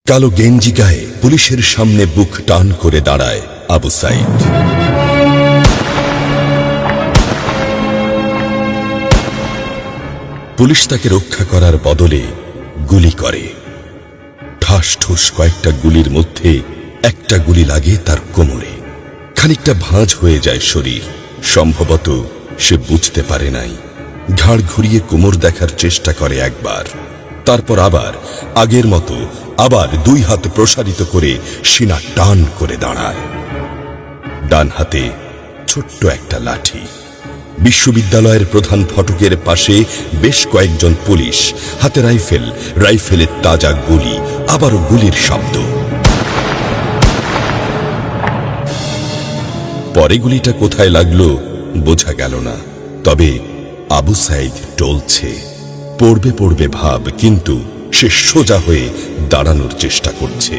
কালো গেঞ্জি গায়ে পুলিশের সামনে বুক টান করে দাঁড়ায় আবু সাইদ। পুলিশ তাকে রক্ষা করার বদলে গুলি করে। ঠাস ঠুস কয়েকটা গুলির মধ্যে একটা গুলি লাগে তার কোমরে। খানিকটা ভাঁজ হয়ে যায় শরীর। সম্ভবত সে বুঝতে পারে নাই। ঘাড় ঘুরিয়ে কোমর দেখার চেষ্টা করে একবার, তারপর আবার আগের মতো আবার দুই হাত প্রসারিত করে সিনা টান করে দাঁড়ায়। ডান হাতে ছোট্ট একটা লাঠি। বিশ্ববিদ্যালয়ের প্রধান ফটকের পাশে বেশ কয়েকজন পুলিশ, হাতে রাইফেল, রাইফেলের তাজা গুলি, আবারও গুলির শব্দ। পরে গুলিটা কোথায় লাগলো বোঝা গেল না। তবে আবু সাইদ টলছে। পড়বে পড়বে ভাব, কিন্তু সে সোজা হয়ে দাঁড়ানোর চেষ্টা করছে।